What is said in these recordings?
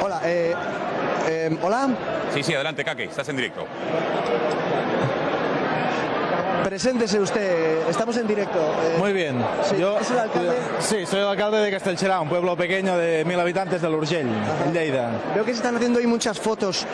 Hola, ¿hola? Sí, adelante, Kake, estás en directo. Preséntese usted, estamos en directo. Muy bien. Sí, ¿es el alcalde? Sí, soy el alcalde de Castellserà, un pueblo pequeño de 1000 habitantes de l'Urgell, Lleida. Veo que se están haciendo ahí muchas fotos.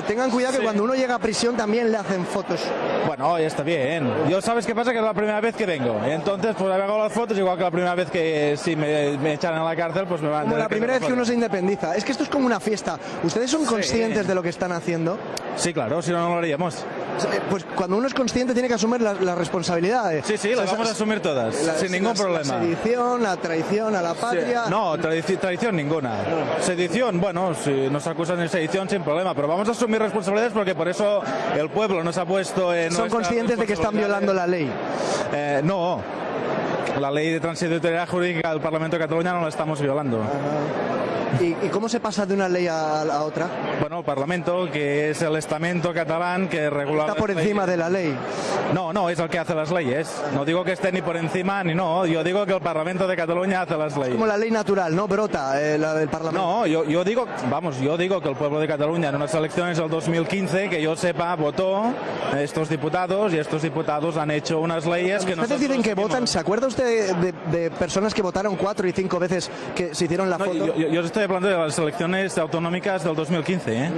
Tengan cuidado que cuando uno llega a prisión también le hacen fotos. Bueno, hoy está bien. Yo, ¿sabes qué pasa? Que es la primera vez que vengo. Entonces, pues hago las fotos, igual que la primera vez que si me echan a la cárcel, pues me van a... Como la primera vez que uno se independiza. Es que esto es como una fiesta. ¿Ustedes son conscientes de lo que están haciendo? Sí, claro, si no, no lo haríamos. Pues cuando uno es consciente tiene que asumir la responsabilidad. Sí, las vamos a asumir todas, sin ningún problema. La sedición, la traición a la patria... Sí, no, traición ninguna. Sedición, bueno, si nos acusan de sedición sin problema, pero vamos a asumir responsabilidades porque por eso el pueblo nos ha puesto en... ¿Son conscientes de que están violando la ley? No. La ley de transitoriedad jurídica del Parlamento de Cataluña no la estamos violando. ¿Y cómo se pasa de una ley a otra? Bueno, el Parlamento, que es el estamento catalán que regula... Está por encima de la ley. No, es el que hace las leyes. No digo que esté ni por encima ni no. Yo digo que el Parlamento de Cataluña hace las leyes. Es como la ley natural, ¿no? Brota, la del Parlamento. No, yo digo que el pueblo de Cataluña en unas elecciones del 2015, que yo sepa, votó estos diputados y estos diputados han hecho unas leyes que Ustedes dicen que votan. ¿Se acuerda usted de personas que votaron 4 y 5 veces que se hicieron la foto? Yo estoy hablando de las elecciones autonómicas del 2015, ¿eh?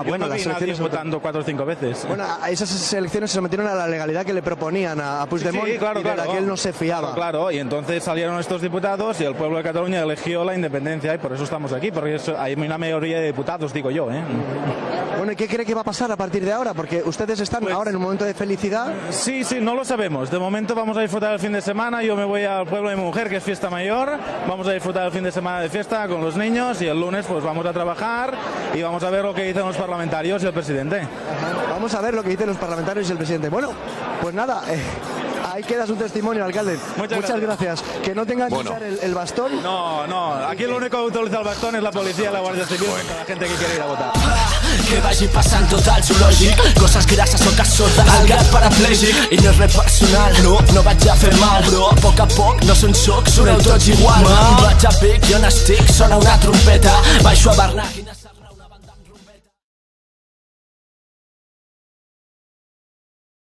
Bueno, no las elecciones votando 4 o 5 veces. Bueno, a esas elecciones se sometieron a la legalidad que le proponían a Puigdemont y de la que él no se fiaba. Claro, y entonces salieron estos diputados y el pueblo de Cataluña eligió la independencia y por eso estamos aquí, porque hay una mayoría de diputados, digo yo, ¿eh? Bueno, ¿y qué cree que va a pasar a partir de ahora? Porque ustedes están ahora en un momento de felicidad. Sí, no lo sabemos. De momento vamos a disfrutar el fin de semana. Yo me voy al pueblo de mi mujer, que es fiesta mayor. Vamos a disfrutar el fin de semana de fiesta con los niños y el lunes pues vamos a trabajar y vamos a ver lo que dicen los parlamentarios y el presidente. Vamos a ver lo que dicen los parlamentarios y el presidente. Bueno, pues nada... Ahí queda su testimonio, alcalde. Muchas gracias. Que no tengan que usar el bastón. No. Aquí lo único que utiliza el bastón es la policía, la Guardia Civil, la gente que quiere ir a votar. Que vagi passant tot el zoològic, coses grasses o cassotes, el gat paraplègic, i no és res personal, no vaig a fer mal, bro, a poc, no són soc, soneu tots igual, me'n vaig a pic i on estic, sona una trompeta, baixo a Bernat.